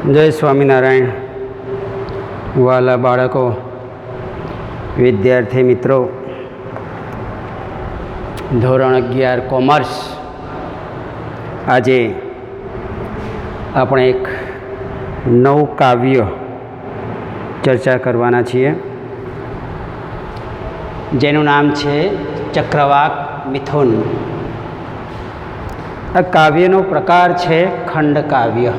જય સ્વામિનારાયણ. વાલા બાળકો, વિદ્યાર્થી મિત્રો, ધોરણ 11 કોમર્સ. આજે આપણે એક નવું કાવ્ય ચર્ચા કરવાના છીએ, જેનું નામ છે ચક્રવાક મિથુન. આ કાવ્યનો પ્રકાર છે ખંડ કાવ્ય.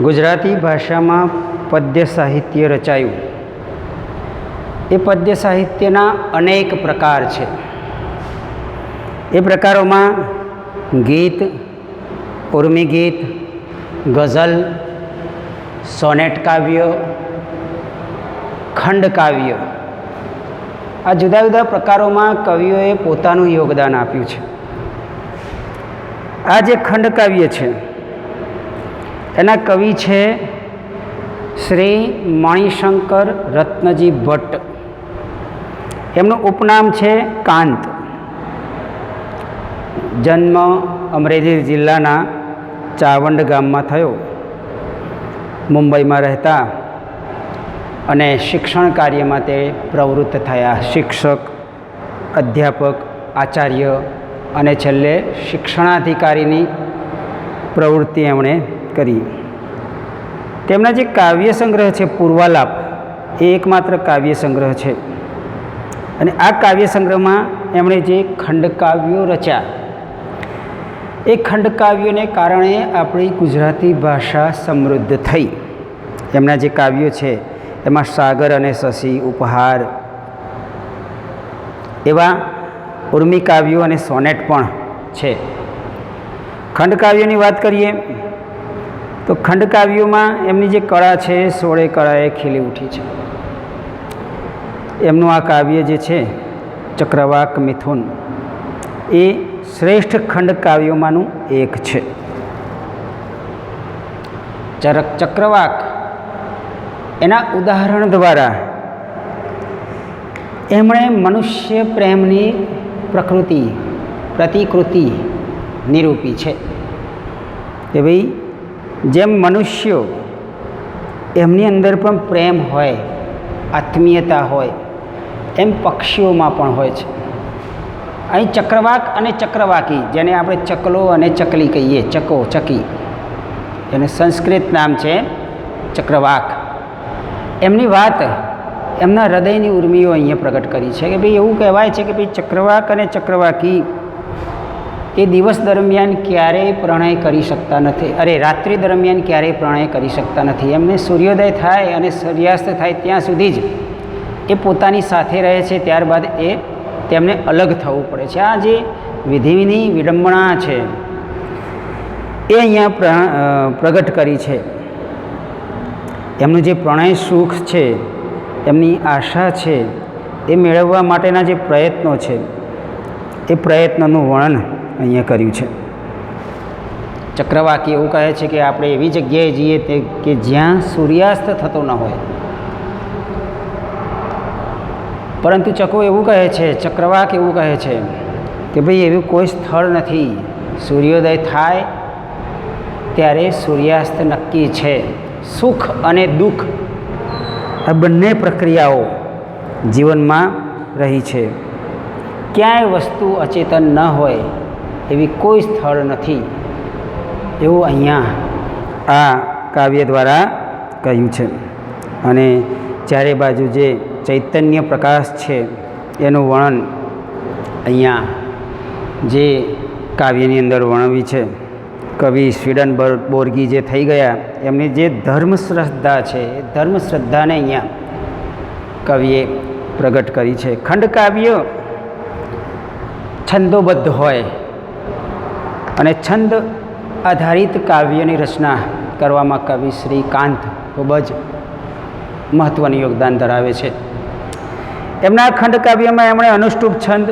ગુજરાતી ભાષામાં પદ્ય સાહિત્ય રચાયું. એ પદ્ય સાહિત્યના અનેક પ્રકાર છે. એ પ્રકારોમાં ગીત, ઉર્મી ગીત, ગઝલ, સોનેટ કાવ્ય, ખંડ કાવ્ય, આ જુદા જુદા પ્રકારોમાં કવિઓએ પોતાનું યોગદાન આપ્યું છે. આ જે ખંડ કાવ્ય છે એના કવિ છે શ્રી મણિશંકર રત્નજી ભટ્ટ. એમનું ઉપનામ છે કાંત. જન્મ અમરેલી જિલ્લાના ચાવંડ ગામમાં થયો. મુંબઈમાં રહેતા અને શિક્ષણ કાર્યમાં તે પ્રવૃત્ત થયા. શિક્ષક, અધ્યાપક, આચાર્ય અને છેલ્લે શિક્ષણાધિકારીની પ્રવૃત્તિ એમણે કરી. તેમના જે કાવ્ય સંગ્રહ છે પૂર્વાલાપ, એ એકમાત્ર કાવ્ય સંગ્રહ છે. અને આ કાવ્ય સંગ્રહમાં એમણે જે ખંડકાવ્યો રચ્યા, એ ખંડકાવ્યોને કારણે આપણી ગુજરાતી ભાષા સમૃદ્ધ થઈ. એમના જે કાવ્યો છે એમાં સાગર અને શશી, ઉપહાર, એવા ઉર્મી કાવ્યો અને સોનેટ પણ છે. ખંડકાવ્યોની વાત કરીએ તો ખંડકાવ્યોમાં એમની જે કળા છે એ 16 કળાએ ખીલી ઉઠી છે. એમનું આ કાવ્ય જે છે ચક્રવાક મિથુન, એ શ્રેષ્ઠ ખંડકાવ્યોમાંનું એક છે. ચક્રવાક એના ઉદાહરણ દ્વારા એમણે મનુષ્ય પ્રેમની પ્રતિકૃતિ નિરૂપી છે કે ભાઈ, જેમ મનુષ્યો એમની અંદર પણ પ્રેમ હોય, આત્મીયતા હોય, એમ પક્ષીઓમાં પણ હોય છે. અહીં ચક્રવાક અને ચક્રવાકી, જેને આપણે ચકલો અને ચકલી કહીએ, ચકો, ચકી, એને સંસ્કૃત નામ છે ચક્રવાક. એમની વાત એમના હૃદયની ઉર્મિઓ અહીંયા પ્રગટ કરી છે કે ભાઈ, એવું કહેવાય છે કે ભાઈ ચક્રવાક અને ચક્રવાકી એ દિવસ દરમિયાન ક્યારેય પ્રણય કરી શકતા નથી. રાત્રિ દરમિયાન ક્યારેય પ્રણય કરી શકતા નથી. એમને સૂર્યોદય થાય અને સૂર્યાસ્ત થાય ત્યાં સુધી જ એ પોતાની સાથે રહે છે. ત્યારબાદ તેમને અલગ થવું પડે છે. આ જે વિધિની વિડંબણા છે એ અહીંયા પ્રગટ કરી છે. એમનું જે પ્રણય સુખ છે, એમની આશા છે, એ મેળવવા માટેના જે પ્રયત્નો છે, એ પ્રયત્નોનું વર્ણન અહીંયા કર્યું છે. ચક્રવાકી એવું કહે છે કે આપણે એવી જગ્યાએ જઈએ કે જ્યાં સૂર્યાસ્ત થતો ન હોય. પરંતુ ચકો એવું કહે છે, ચક્રવાક એવું કહે છે કે ભાઈ, એવું કોઈ સ્થળ નથી. સૂર્યોદય થાય ત્યારે સૂર્યાસ્ત નક્કી છે. સુખ અને દુઃખ, આ બંને પ્રક્રિયાઓ જીવનમાં રહી છે. ક્યાંય વસ્તુ અચેતન ન હોય એવી કોઈ સ્થળ નથી, એવું અહીંયા આ કાવ્ય દ્વારા કહ્યું છે. અને ચારે બાજુ જે ચૈતન્ય પ્રકાશ છે એનું વર્ણન અહીંયા જે કાવ્યની અંદર વર્ણવી છે. કવિ સ્વીડનબોર્ગી જે થઈ ગયા, એમની જે ધર્મશ્રદ્ધા છે, એ ધર્મશ્રદ્ધાને અહીંયા કવિએ પ્રગટ કરી છે. ખંડકાવ્ય છંદોબદ્ધ હોય અને છંદ આધારિત કાવ્યની રચના કરવામાં કવિ શ્રી કાંત ખૂબ જ મહત્ત્વનું યોગદાન ધરાવે છે. એમના ખંડકાવ્યમાં એમણે અનુષ્ટુપ છંદ,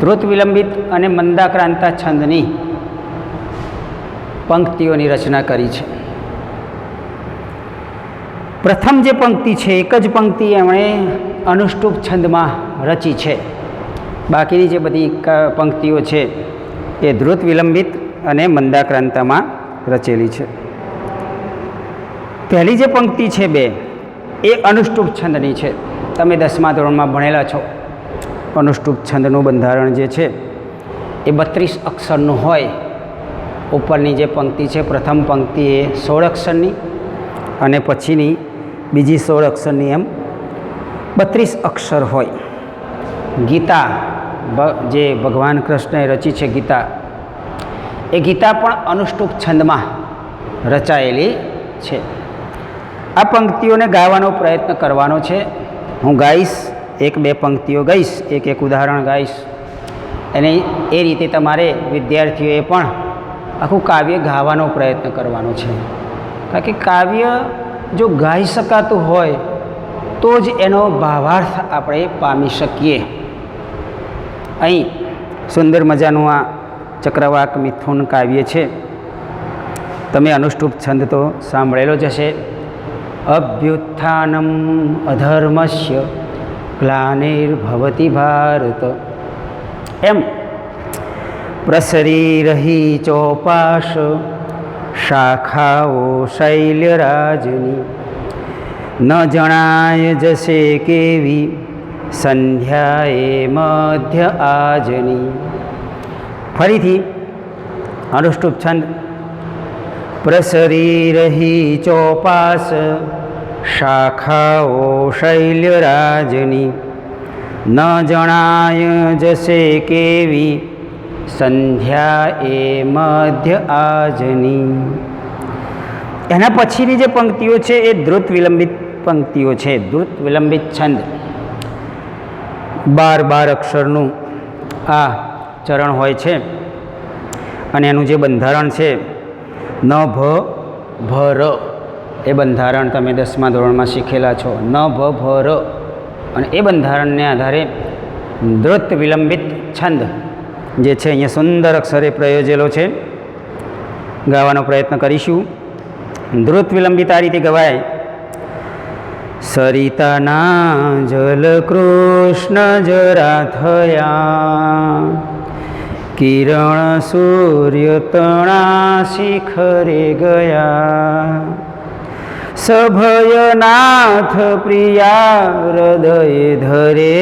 ધ્રુત વિલંબિત અને મંદાક્રાંતા છંદની પંક્તિઓની રચના કરી છે. પ્રથમ જે પંક્તિ છે, એક જ પંક્તિ એમણે અનુષ્ટુપ છંદમાં રચી છે. બાકીની જે બધી પંક્તિઓ છે એ ધ્રુત વિલંબિત અને મંદાક્રાંતામાં રચેલી છે. પહેલી જે પંક્તિ છે 2 એ અનુષ્ટુપ છંદની છે. તમે 10મા ધોરણમાં ભણેલા છો. અનુષ્ટુપ છંદનું બંધારણ જે છે એ 32 અક્ષરનું હોય. ઉપરની જે પંક્તિ છે પ્રથમ પંક્તિ એ 16 અક્ષરની અને પછીની બીજી 16 અક્ષરની, એમ 32 અક્ષર હોય. ગીતા જે ભગવાન કૃષ્ણએ રચી છે ગીતા, એ ગીતા પણ અનુષ્ટુપ છંદમાં રચાયેલી છે. આ પંક્તિઓને ગાવાનો પ્રયત્ન કરવાનો છે. હું ગાઈશ, 1-2 પંક્તિઓ ગાઈશ, એક ઉદાહરણ ગાઈશ, અને એ રીતે તમારે વિદ્યાર્થીઓએ પણ આખું કાવ્ય ગાવાનો પ્રયત્ન કરવાનો છે. કારણ કે કાવ્ય જો ગાઈ શકાતું હોય તો જ એનો ભાવાર્થ આપણે પામી શકીએ. અહીં સુંદર મજાનું આ ચક્રવાક મિથુન કાવ્ય છે. તમે અનુષ્ટુપ છંદ તો સાંભળેલો જ હશે. અભ્યુત્થાનમ અધર્મસ્ય ગ્લાનિર્ભવતિ ભારત, એમ પ્રસરીરહી ચોપાશ શાખાઓ શૈલ્યરાજની, ન જણાય જશે કેવી સંધ્યાએ મધ્ય આજની. ફરીથી અનુષ્ટુપ છંદ. પ્રસરીરહી ચોપાસ શાખાઓ શૈલ્યરાજની, ન જણાય જશે કેવી સંધ્યા એ મધ્ય આજની. એના પછીની જે પંક્તિઓ છે એ ધ્રુત વિલંબિત પંક્તિઓ છે. ધ્રુત વિલંબિત છંદ 12 અક્ષરનું આ ચરણ હોય છે અને એનું જે બંધારણ છે ન ભ ભ ર, એ બંધારણ તમે 10મા ધોરણમાં શીખેલા છો. ન ભ ભ ર, અને એ બંધારણને આધારે ધ્રુત વિલંબિત છંદ જે છે અહીંયા સુંદર અક્ષરે પ્રયોજેલો છે. ગાવાનો પ્રયત્ન કરીશું. ધ્રુત વિલંબિત આ રીતે ગવાય. સરિતાના જલ કૃષ્ણ જરા થયા, કિરણ સૂર્ય તણા શિખરે ગયા, સભયનાથ પ્રિયા હૃદય ધરે,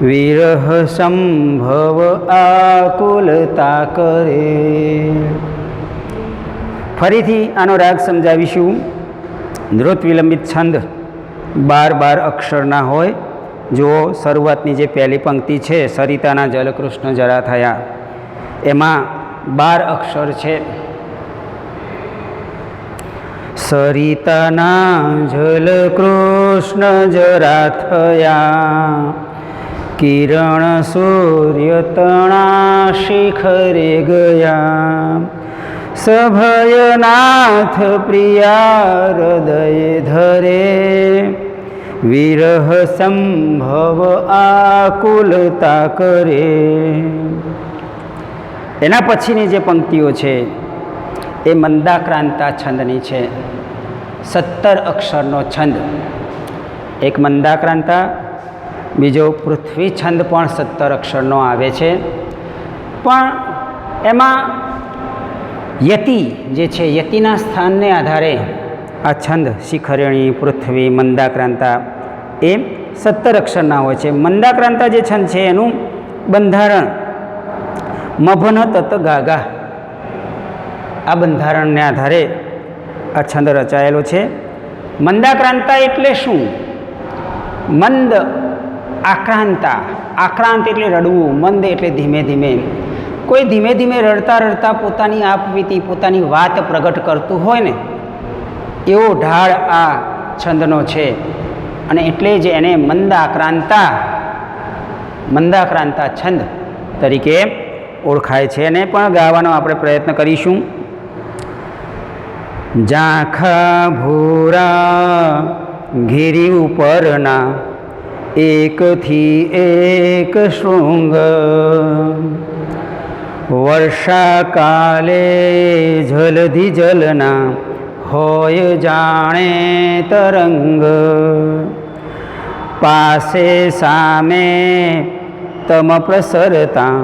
વિરહ સંભવ આકુલતા કરે. ફરીથી આનો રાગ સમજાવીશું. ધ્રુત વિલંબિત છંદ 12 અક્ષરના હોય. જુઓ, શરૂઆતની જે પહેલી પંક્તિ છે સરિતાના જલકૃષ્ણ જરા થયા, એમાં 12 અક્ષર છે. સરિતાના જલકૃષ્ણ જરા થયા, કિરણ સૂર્ય તણા શિખરે ગયા, સભયનાથ પ્રિયા હૃદય ધરે, વિરહ સંભવ આકુલતા કરે. એના પછીની જે પંક્તિઓ છે એ મંદાક્રાંતા છંદની છે. 17 અક્ષરનો છંદ. એક મંદાક્રાંતા, બીજો પૃથ્વી છંદ પણ 17 અક્ષરનો આવે છે. પણ એમાં યતિ જે છે, યતિના સ્થાનને આધારે આ છંદ શિખરણી, પૃથ્વી, મંદાક્રાંતા એ 17 અક્ષરના હોય છે. મંદાક્રાંતા જે છંદ છે એનું બંધારણ મભન તત ગાગા, આ બંધારણને આધારે આ છંદ રચાયેલો છે. મંદાક્રાંતા એટલે શું? મંદ આક્રાંતા, આક્રાંત એટલે રડવું, મંદ એટલે ધીમે ધીમે. કોઈ ધીમે ધીમે રડતા રડતા પોતાની આપવીતી, પોતાની વાત પ્રગટ કરતું હોય ને, એવો ઢાળ આ છંદનો છે. અને એટલે જ એને મંદાક્રાંતા છંદ તરીકે ઓળખાય છે. એને પણ ગાવાનો આપણે પ્રયત્ન કરીશું. ઝાંખા ભૂરા ઘેરી ઉપરના, એકથી એક શૃંગ, વર્ષાકાલે જલધિ જલના, હોય જાણે તરંગ, પાસે સામે તમ પ્રસરતા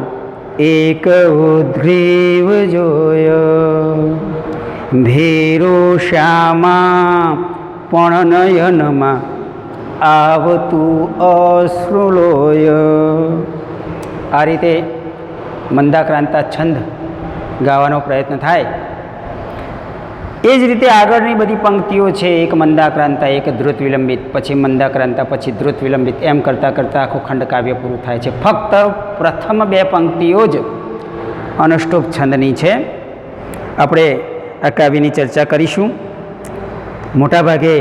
એક ઉદ્ગ્રીવ જોય, ભેરો શ્યામા પણ નયનમાં આવતું અશ્રુલોય. આ રીતે મંદાક્રાંતા છંદ ગાવાનો પ્રયત્ન થાય. એ જ રીતે આગળની બધી પંક્તિઓ છે, એક મંદાક્રાંતા, એક ધ્રુત વિલંબિત, પછી મંદાક્રાંતા, પછી ધ્રુત વિલંબિત, એમ કરતાં કરતાં આખું ખંડકાવ્ય પૂરું થાય છે. ફક્ત પ્રથમ બે પંક્તિઓ જ અનુષ્ટુપ છંદની છે. આપણે આ કાવ્યની ચર્ચા કરીશું. મોટાભાગે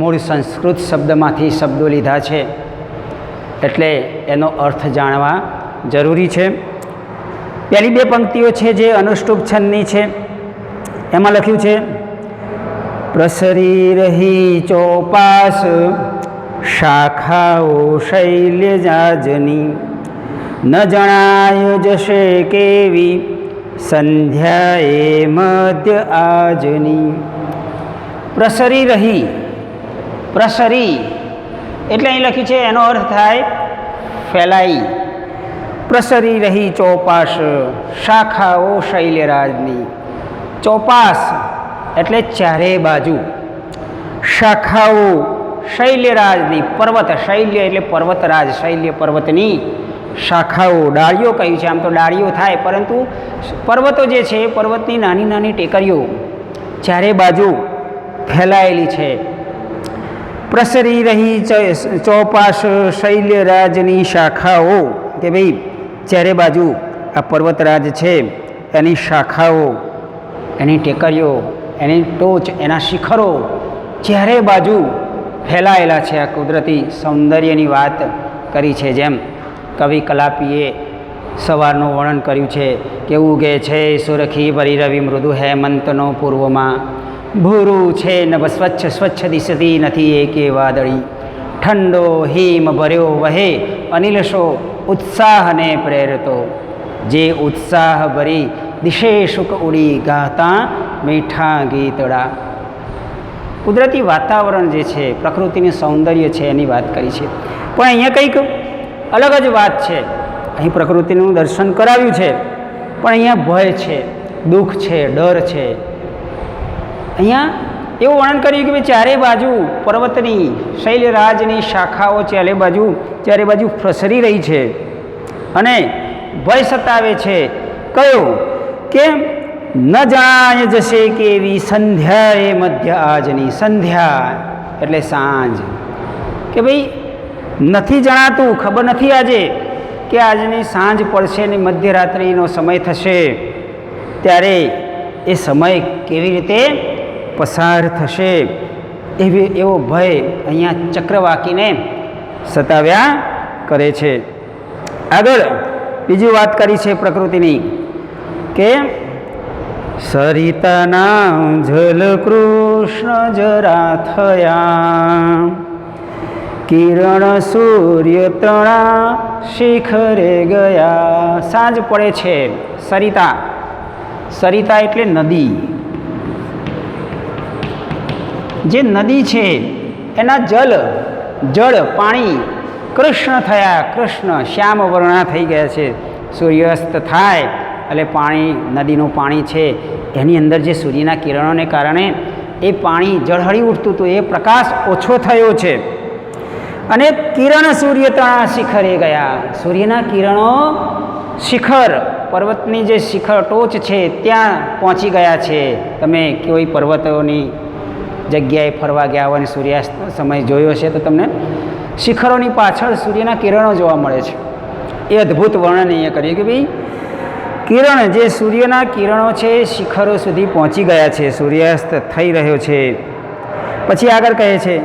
મૂળ સંસ્કૃત શબ્દમાંથી શબ્દો લીધા છે, એટલે એનો અર્થ જાણવા જરૂરી છે. પહેલી બે પંક્તિઓ છે જે અનુષ્ટુપ છંદની છે. એમાં લખ્યું છે, પ્રસરી રહી ચોપાસ શાખાઓ શૈલ્યજાજની, ન જણાય જશે કેવી સંધ્યાએ મધ્ય આજની. પ્રસરી રહી, પ્રસરી એટલે અહીં લખ્યું છે, એનો અર્થ થાય ફેલાઈ. પ્રસરી રહી ચોપાસ શાખાઓ શૈલ્યરાજની. ચોપાસ એટલે ચારે બાજુ, શાખાઓ શૈલ્યરાજની, પર્વત, શૈલ્ય એટલે પર્વતરાજ, શૈલ્ય પર્વતની શાખાઓ, ડાળીઓ કહ્યું છે. આમ તો ડાળીઓ થાય, પરંતુ પર્વતો જે છે, પર્વતની નાની નાની ટેકરીઓ ચારે બાજુ ફેલાયેલી છે. પ્રસરી રહી ચોપાસ શૈલ્યરાજની શાખાઓ, કે ભાઈ ચારે બાજુ આ પર્વતરાજ છે, એની શાખાઓ, એની ટેકરીઓ, એની ટોચ, એના શિખરો ચારે બાજુ ફેલાયેલા છે. આ કુદરતી સૌંદર્યની વાત કરી છે. જેમ કવિ કલાપીએ સવારનું વર્ણન કર્યું છે કે ઉગે છે સુરખી ભરી રવિ મૃદુ હેમંતનો પૂર્વમાં, ભૂરું છે નભ સ્વચ્છ સ્વચ્છ દિશતી નથી એકે વાદળી, ઠંડો હિમ ભર્યો વહે અનિલશો ઉત્સાહને પ્રેરતો, જે ઉત્સાહ ભરી દિશે શુક ઉડી ગાતા મીઠા ગીતડા. કુદરતી વાતાવરણ જે છે, પ્રકૃતિનું સૌંદર્ય છે, એની વાત કરી છે. પણ અહીંયા કંઈક અલગ જ વાત છે. અહીં પ્રકૃતિનું દર્શન કરાવ્યું છે, પણ અહીંયા ભય છે, દુઃખ છે, ડર છે. અહીંયા એવું વર્ણન કર્યું કે ભાઈ ચારે બાજુ પર્વતની, શૈલ્યરાજની શાખાઓ ચારે બાજુ પ્રસરી રહી છે અને ભય સતાવે છે. કયો કે ન જાણે જશે કેવી સંધ્યાએ મધ્ય આજની. સંધ્યા એટલે સાંજ, કે ભાઈ નથી જણાતું, ખબર નથી આજે કે આજની સાંજ પડશે ને મધ્યરાત્રિનો સમય થશે, ત્યારે એ સમય કેવી રીતે પસાર થશે, એવો ભય અહીંયા ચક્રવાકીને સતાવ્યા કરે છે. આગળ બીજી વાત કરી છે પ્રકૃતિની કે સરિતાના જલ કૃષ્ણ જરા થયા, કિરણ સૂર્ય તણા શિખરે ગયા. સાંજ પડે છે. સરિતા, સરિતા એટલે નદી. જે નદી છે એના જળ પાણી કૃષ્ણ થયા, કૃષ્ણ શ્યામ વર્ણા થઈ ગયા છે. સૂર્યાસ્ત થાય એટલે પાણી, નદીનું પાણી છે, એની અંદર જે સૂર્યના કિરણોને કારણે એ પાણી ઝળહળી ઉઠતું હતું, એ પ્રકાશ ઓછો થયો છે. અને કિરણ સૂર્ય તણા શિખરે ગયા. સૂર્યના કિરણો શિખર, પર્વતની જે શિખર ટોચ છે ત્યાં પહોંચી ગયા છે. તમે કોઈ પર્વતોની જગ્યાએ ફરવા ગયા હોય અને સૂર્યાસ્ત સમય જોયો છે તો તમને શિખરોની પાછળ સૂર્યના કિરણો જોવા મળે છે. એ અદ્ભુત વર્ણન અહીંયા કરીએ કે ભાઈ કિરણ, જે સૂર્યના કિરણો છે શિખરો સુધી પહોંચી ગયા છે, સૂર્યાસ્ત થઈ રહ્યો છે. પછી આગળ કહે છે,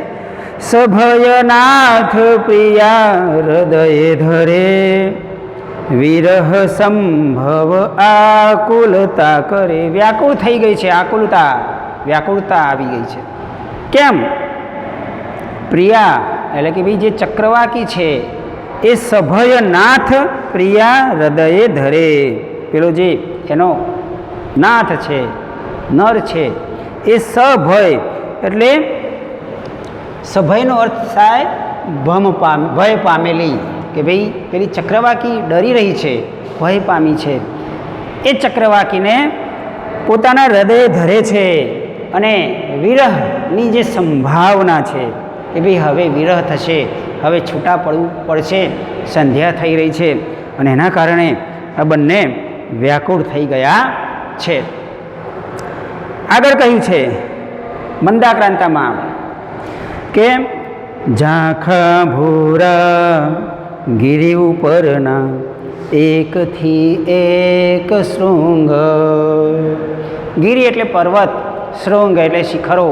સભયનાથ પ્રિયા હૃદયે ધરે, વિરહ સંભવ આકુલતા કરે. વ્યાકુળ થઈ ગઈ છે, આકુલતા, વ્યાકુળતા આવી ગઈ છે. કેમ? પ્રિયા એટલે કે ભાઈ જે ચક્રવાકી છે એ સભયનાથ પ્રિયા હૃદયે ધરે. પેલો જે એનો નાથ છે, નર છે, એ સભય એટલે સભયનો અર્થ થાય ભય પામેલી, કે ભાઈ પેલી ચક્રવાકી ડરી રહી છે, ભય પામી છે. એ ચક્રવાકીને પોતાના હૃદય ધરે છે અને વિરહની જે સંભાવના છે કે ભાઈ હવે વિરહ થશે, હવે છૂટા પડવું પડશે, સંધ્યા થઈ રહી છે અને એના કારણે આ બંને વ્યાકુળ થઈ ગયા છે. આગળ કહ્યું છે મંદાક્રાંતામાં કે ઝાંખા ભૂરા ગિરી ઉપરના એકથી એક શૃંગ. ગિરી એટલે પર્વત, શૃંગ એટલે શિખરો.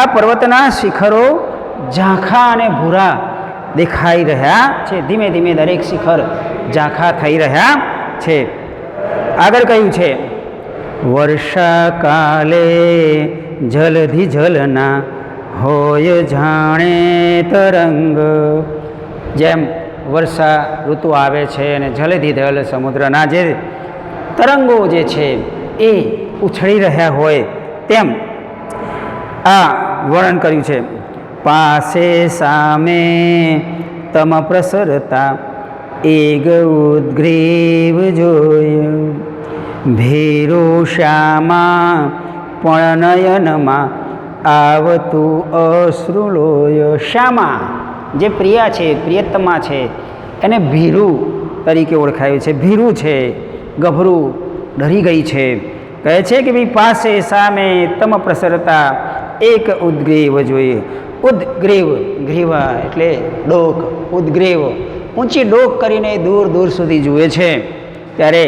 આ પર્વતના શિખરો ઝાંખા અને ભૂરા દેખાઈ રહ્યા છે. ધીમે ધીમે દરેક શિખર ઝાંખા થઈ રહ્યા છે. આગળ કહ્યું છે વર્ષાકાલે જલધિ જલના હોય જાણે તરંગ. જેમ વર્ષા ઋતુ આવે છે અને જલધિ જલ સમુદ્રના જે તરંગો જે છે એ ઉછળી રહ્યા હોય તેમ આ વર્ણન કર્યું છે. પાસે સામે તમ પ્રસરતા એગ ઉદ્ગ્રીવ જોય ભેરો શ્યામા પણ નયનમાં આવતું અશ્રુલોય. શ્યામા જે પ્રિયા છે, પ્રિયતમા છે, એને ભીરું તરીકે ઓળખાયું છે. ભીરું છે, ગભરું, ડરી ગઈ છે. કહે છે કે ભાઈ પાસે સામે તમ પ્રસરતા એક ઉદ્ગ્રીવ જોઈએ. ઉદ્ગ્રીવ, ગ્રીવા એટલે ડોક, ઉદ્ગ્રીવ ઊંચી ડોક કરીને દૂર દૂર સુધી જુએ છે ત્યારે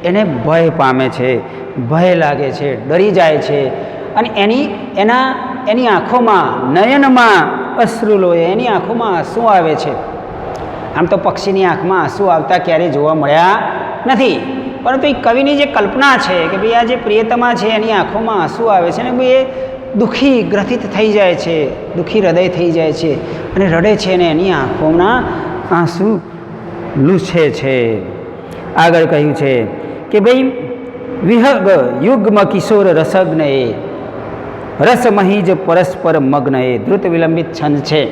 એને ભય પામે છે, ભય લાગે છે, ડરી જાય છે અને એની આંખોમાં, નયનમાં અશ્રુલોય, એની આંખોમાં આંસુ આવે છે. આમ તો પક્ષીની આંખમાં આંસુ આવતા ક્યારેય જોવા મળ્યા નથી, પરંતુ એ કવિની જે કલ્પના છે કે ભાઈ આ જે પ્રિયતમા છે એની આંખોમાં આંસુ આવે છે ને ભાઈ એ દુઃખી ગ્રથિત થઈ જાય છે, દુઃખી હૃદય થઈ જાય છે અને રડે છે અને એની આંખોના આંસુ લૂછે છે. આગળ કહ્યું છે કે ભાઈ વિહગ યુગ્મ કિશોર રસગ્ન એ રસમહીજ પરસ્પર મગ્ન એ. ધૃત વિલંબિત છંદ છે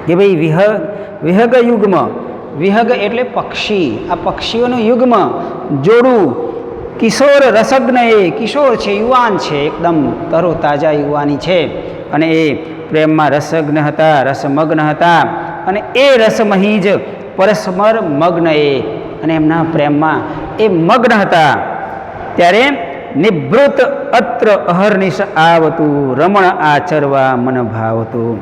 કે ભાઈ વિહગ યુગ્મ. વિહગ એટલે પક્ષી, આ પક્ષીઓનું યુગ્મ જોડું. કિશોર રસગ્ન એ, કિશોર છે, યુવાન છે, એકદમ તરો તાજા યુવાની છે અને એ પ્રેમમાં રસગ્ન હતા, રસમગ્ન હતા અને એ રસમહીજ પરસ્પર મગ્ન એ, અને એમના પ્રેમમાં એ મગ્ન હતા. ત્યારે નિવૃત અત્ર અહર્નિશ આવતું રમણ આચરવા મન ભાવતું.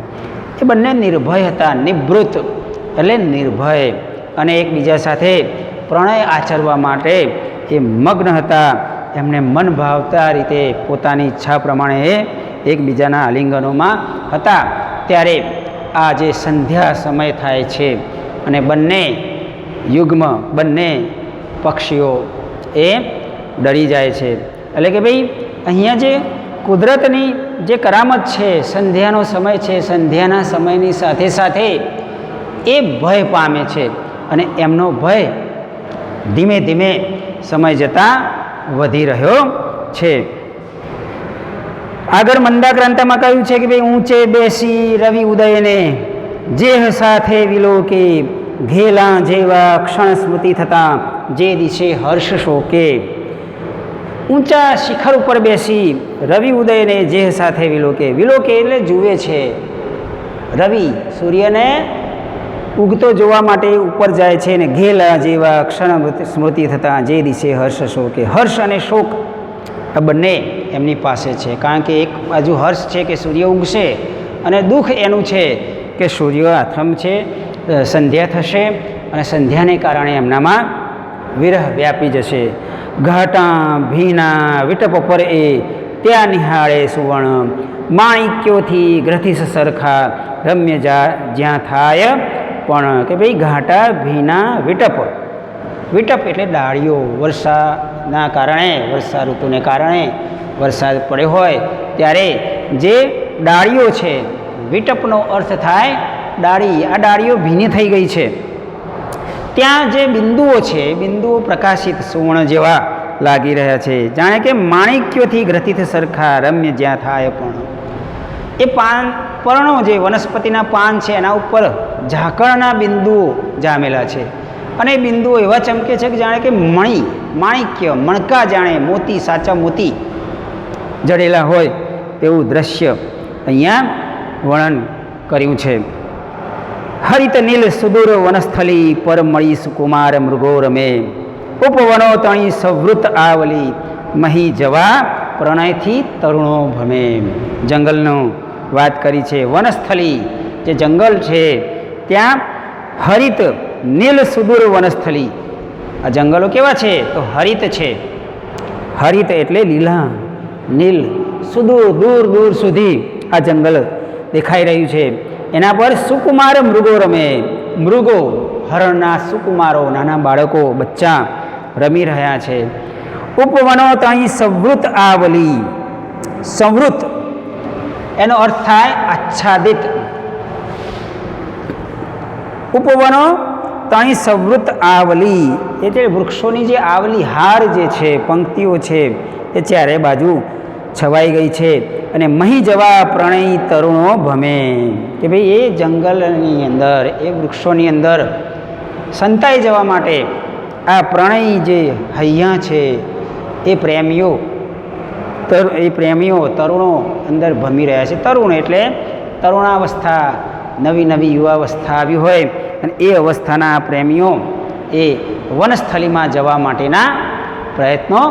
એ બંને નિર્ભય હતા. નિવૃત એટલે નિર્ભય અને એકબીજા સાથે પ્રણય આચરવા માટે એ મગ્ન હતા. એમને મન ભાવતા રીતે પોતાની ઈચ્છા પ્રમાણે એ એકબીજાના આલિંગનોમાં હતા. ત્યારે આ જે સંધ્યા સમય થાય છે અને બંને યુગ્મ, બંને પક્ષીઓ એ ડરી જાય છે. એટલે કે ભાઈ અહીંયા જે કુદરતની જે કરામત છે, સંધ્યાનો સમય છે, સંધ્યાના સમયની સાથે સાથે એ ભય પામે છે અને એમનો ભય ધીમે ધીમે સમય જતાં વધી રહ્યો છે. આગળ મંદાક્રાંતામાં કહ્યું છે કે ભાઈ ઊંચે બેસી રવિ ઉદયને જેહ સાથે વિલોકે ઘેલા જેવા ક્ષણ સ્મૃતિ થતાં જે દિશે હર્ષ શોકે. ઊંચા શિખર ઉપર બેસી રવિ ઉદયને જેહ સાથે વિલોકે. વિલોકે એટલે જુએ છે. રવિ સૂર્યને ઉગતો જોવા માટે ઉપર જાય છે અને ઘેલા જેવા ક્ષણ સ્મૃતિ થતાં જે દિશે હર્ષ શોકે. હર્ષ અને શોક આ બંને એમની પાસે છે. કારણ કે એક બાજુ હર્ષ છે કે સૂર્ય ઉગશે અને દુઃખ એનું છે કે સૂર્ય આથમ છે, સંધ્યા થશે અને સંધ્યાને કારણે એમનામાં વિરહ વ્યાપી જશે. ઘાટા ભીના વિટપ પર એ ત્યાં નિહાળે સુવર્ણ માણિક્યોથી ગ્રથિસ સરખા રમ્ય જ્યાં થાય પણ. કે ભાઈ ઘાટા ભીના વિટપ, વિટપ એટલે ડાળીઓ. વર્ષાના કારણે, વર્ષા ઋતુને કારણે વરસાદ પડ્યો હોય ત્યારે જે ડાળીઓ છે, વિટપનો અર્થ થાય ડાળી. આ ડાળીઓ ભીની થઈ ગઈ છે. ત્યાં જે બિંદુઓ છે, બિંદુઓ પ્રકાશિત સુવર્ણ જેવા લાગી રહ્યા છે, જાણે કે માણિક્યોથી ગ્રથિત સરખા રમ્ય જ્યાં થાય પણ. એ પાન પર્ણો જે વનસ્પતિના પાન છે એના ઉપર ઝાકળના બિંદુઓ જામેલા છે અને એ બિંદુઓ એવા ચમકે છે કે જાણે કે માણિક્ય મણકા જાણે મોતી સાચા મોતી જડેલા હોય એવું દ્રશ્ય અહીંયા વર્ણન કર્યું છે. હરિત નીલ સુદૂર વનસ્થલી પર મળી સુકુમાર મૃગો રમે ઉપવનો તણી સવૃત આવલી મહી જવા પ્રણયથી તરુણો ભમે. જંગલનો વાત કરી છે. વનસ્થલી જે જંગલ છે ત્યાં હરિત નીલ સુદૂર વનસ્થલી, આ જંગલો કેવા છે તો હરિત છે. હરિત એટલે લીલા, નીલ, સુદૂર દૂર દૂર સુધી આ જંગલ દેખાઈ રહ્યું છે. એના પર સુકુમાર મૃગો રમે, મૃગો હરણના સુકુમારો નાના બાળકો બચ્ચા રમી રહ્યા છે. ઉપવનો તહીં સંવૃત આવલી, સંવૃત એનો અર્થ થાય આચ્છાદિત. ઉપવનો તહીં સંવૃત આવલી એટલે વૃક્ષોની જે આવલી હાર જે છે પંક્તિઓ છે એ ચારે બાજુ છવાઈ ગઈ છે. અને મહી જવા પ્રણય તરુણો ભમે કે ભાઈ એ જંગલની અંદર એ વૃક્ષોની અંદર સંતાઈ જવા માટે આ પ્રણય જે હૈયા છે એ પ્રેમીઓ તરુણો અંદર ભમી રહ્યા છે. તરુણ એટલે તરુણાવસ્થા, નવી નવી યુવાવસ્થા આવી હોય અને એ અવસ્થાના પ્રેમીઓ એ વનસ્થલીમાં જવા માટેના પ્રયત્નો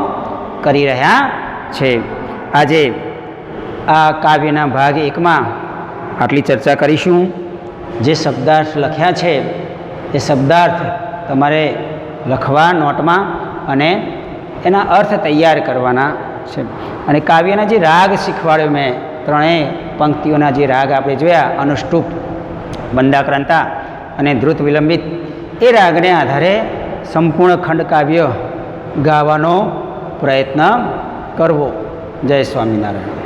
કરી રહ્યા છે. આજે આ કાવ્યના ભાગ 1માં આટલી ચર્ચા કરીશું. જે શબ્દાર્થ લખ્યા છે એ શબ્દાર્થ તમારે લખવા નોટમાં અને એના અર્થ તૈયાર કરવાના છે. અને કાવ્યના જે રાગ શીખવાડ્યો મેં, ત્રણેય પંક્તિઓના જે રાગ આપણે જોયા, અનુષ્ટુપ, બંદાક્રાંતા અને ધ્રુત વિલંબિત, એ રાગને આધારે સંપૂર્ણ ખંડ કાવ્ય ગાવાનો પ્રયત્ન કરવો. જય સ્વામિનારાયણ.